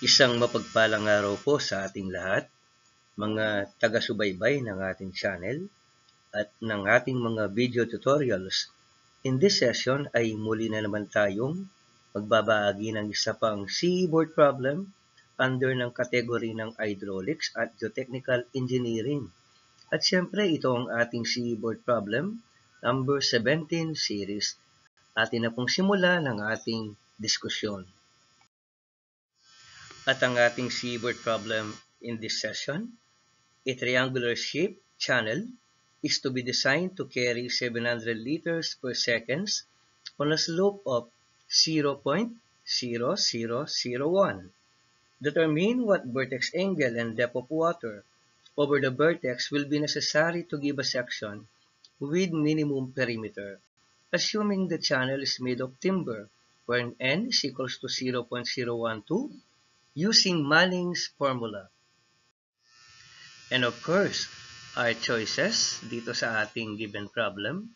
Isang mapagpalang araw po sa ating lahat, mga taga-subaybay ng ating channel at ng ating mga video tutorials. In this session ay muli na naman tayong magbabahagi ng isa pang CE board problem under ng kategory ng hydraulics at geotechnical engineering. At syempre ito ang ating CE board problem number 17 series. Atin na pong simula ng ating diskusyon. At ang ating CE board problem in this session, a triangular shaped channel is to be designed to carry 700 liters per second on a slope of 0.0001. Determine what vertex angle and depth of water over the vertex will be necessary to give a section with minimum perimeter, assuming the channel is made of timber, where n is equals to 0.012, using Manning's formula. And of course, our choices dito sa ating given problem.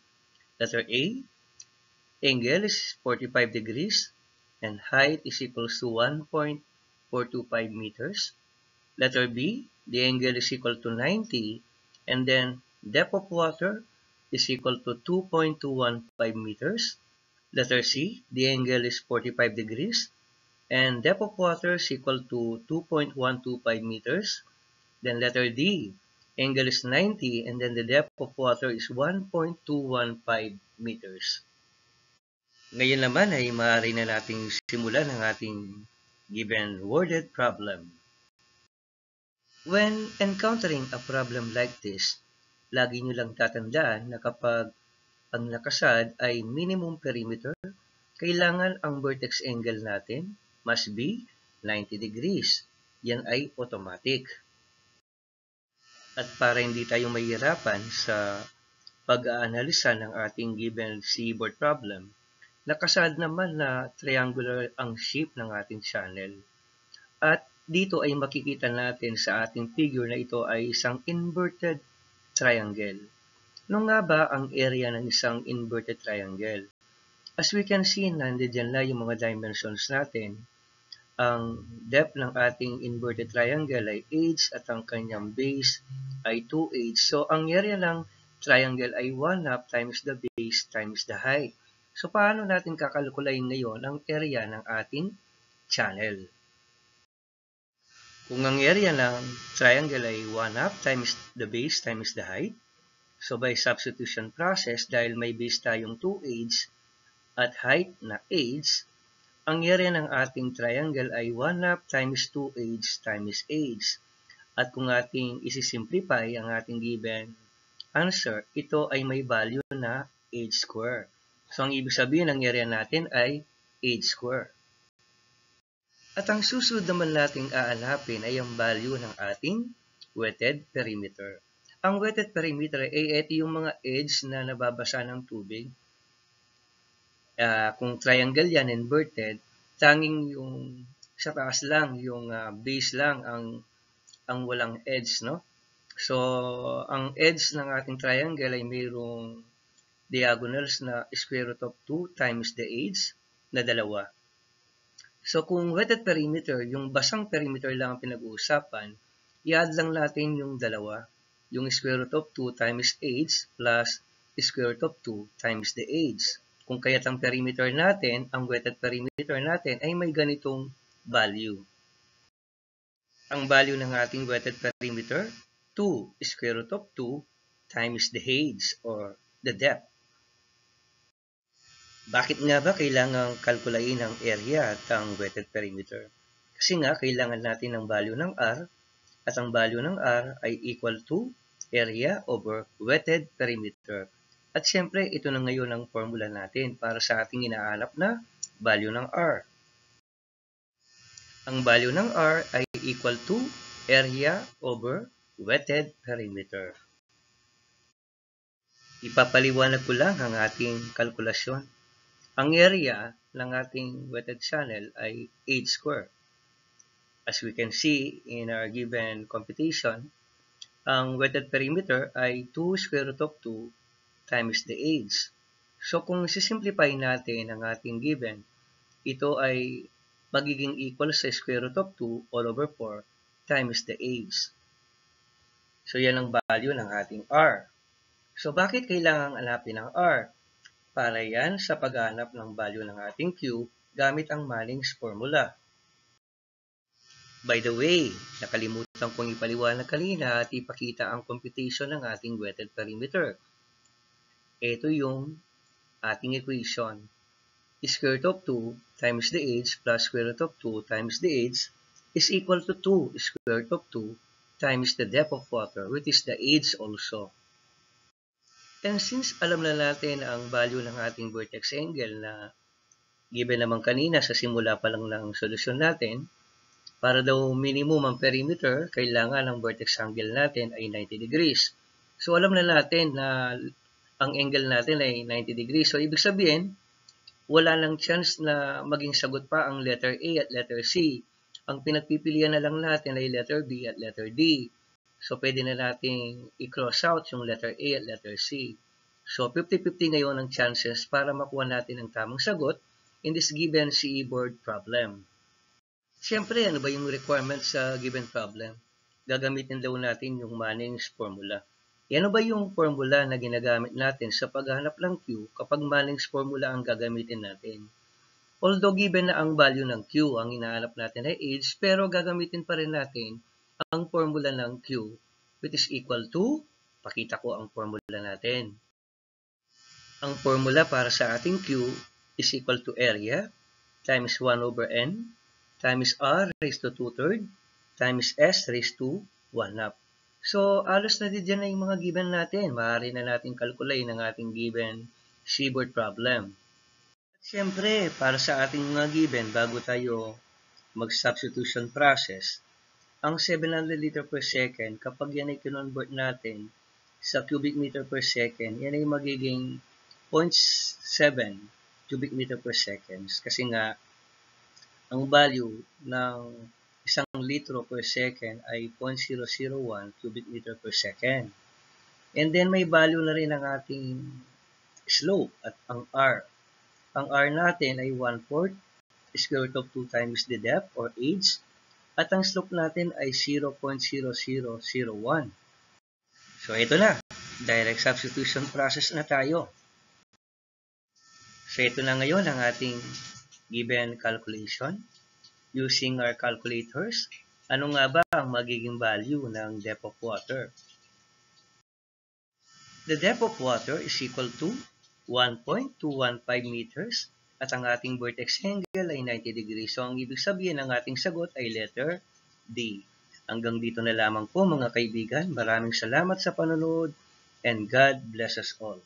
Letter A, angle is 45 degrees and height is equals to 1.425 meters. Letter B, the angle is equal to 90 and then depth of water is equal to 2.215 meters. Letter C, the angle is 45 degrees and depth of water is equal to 2.125 meters. Then letter D, angle is 90 and then the depth of water is 1.215 meters. Ngayon naman ay maaari na nating simulan ang ating given worded problem. When encountering a problem like this, lagi nyo lang tatandaan na kapag ang nakasad ay minimum perimeter, kailangan ang vertex angle natin must be 90 degrees. Yan ay automatic. At para hindi tayo mahirapan sa pag-aanalisa ng ating given CE board problem, nakasad naman na triangular ang shape ng ating channel. At dito ay makikita natin sa ating figure na ito ay isang inverted triangle. Ano nga ba ang area ng isang inverted triangle? As we can see, nandiyan na yung mga dimensions natin. Ang depth ng ating inverted triangle ay h at ang kanyang base ay 2h. So, ang area ng triangle ay 1/2 times the base times the height. So, paano natin kakalkulayin ngayon ang area ng ating channel? Kung ang area ng triangle ay 1/2 times the base times the height, so by substitution process, dahil may base tayong 2h at height na h, ang area ng ating triangle ay 1/2 times 2h times h. At kung ating isi-simplify ang ating given answer, ito ay may value na h square. So, ang ibig sabihin ng area natin ay h square. At ang susunod naman nating aanapin ay ang value ng ating wetted perimeter. Ang wetted perimeter ay ito yung mga edge na nababasa ng tubig. Kung triangle yan, inverted, tanging yung sa taas lang, yung base lang ang walang edge, no? So, ang edge ng ating triangle ay mayroong diagonals na square root of 2 times the edge na 2. So, kung wetted perimeter, yung basang perimeter lang ang pinag-uusapan, i-add lang natin yung 2, yung square root of 2 times edge plus square root of 2 times the edge. Kung kaya't ang perimeter natin, ang wetted perimeter natin ay may ganitong value. Ang value ng ating wetted perimeter, 2 square root of 2 times the edge or the depth. Bakit nga ba kailangang kalkulain ang area at ang wetted perimeter? Kasi nga, kailangan natin ng value ng R at ang value ng R ay equal to area over wetted perimeter. At syempre, ito na ngayon ang formula natin para sa ating inaanap na value ng R. Ang value ng R ay equal to area over wetted perimeter. Ipapaliwanag ko lang ang ating kalkulasyon. Ang area ng ating wetted channel ay h square. As we can see in our given computation, ang wetted perimeter ay 2 square root of 2 times the edge. So, kung sisimplify natin ang ating given, ito ay magiging equal sa square root of 2 all over 4 times the age. So, yan ang value ng ating R. So, bakit kailangang hanapin ang R? Para yan sa paghanap ng value ng ating Q gamit ang Manning's formula. By the way, nakalimutan kong ipaliwanag kanina at ipakita ang computation ng ating wetted perimeter. Ito yung ating equation. Square root of 2 times the age plus square root of 2 times the age is equal to 2 square root of 2 times the depth of water, which is the age also. And since alam na natin ang value ng ating vertex angle na given naman kanina sa simula pa lang ng solusyon natin, para daw minimum ang perimeter, kailangan ang vertex angle natin ay 90 degrees. So alam na natin na ang angle natin ay 90 degrees. So ibig sabihin, wala nang chance na maging sagot pa ang letter A at letter C. Ang pinagpipilian na lang natin ay letter B at letter D. So pwede na natin i-cross out yung letter A at letter C. So 50-50 ngayon ang chances para makuha natin ang tamang sagot in this given CE board problem. Siyempre, ano ba yung requirement sa given problem? Gagamitin daw natin yung Manning's formula. Ano ba yung formula na ginagamit natin sa paghahanap ng Q kapag Manning's formula ang gagamitin natin? Although given na ang value ng Q, ang hinahanap natin ay age, pero gagamitin pa rin natin ang formula ng Q, which is equal to, pakita ko ang formula natin. Ang formula para sa ating Q is equal to area times 1 over N times R raised to 2/3 times S raised to 1/2. So, alos na din na yung mga given natin. Maaari na natin calculate ng ating given seaboard problem. At syempre, para sa ating mga given, bago tayo mag-substitution process, ang 700 liter per second, kapag yan ay kinonvert natin sa cubic meter per second, yan ay magiging 0.7 cubic meter per second. Kasi nga, ang value ng 1 litro per second ay 0.001 cubic meter per second. And then may value na rin ang ating slope at ang R. Ang R natin ay 1/4 square root of 2 times the depth or age. At ang slope natin ay 0.0001. So ito na, direct substitution process na tayo. So ito na ngayon ang ating given calculation. Using our calculators, ano nga ba ang magiging value ng depth of water? The depth of water is equal to 1.215 meters at ang ating vertex angle ay 90 degrees. So ang ibig sabihin ng ating sagot ay letter D. Hanggang dito na lamang po mga kaibigan. Maraming salamat sa panonood and God bless us all.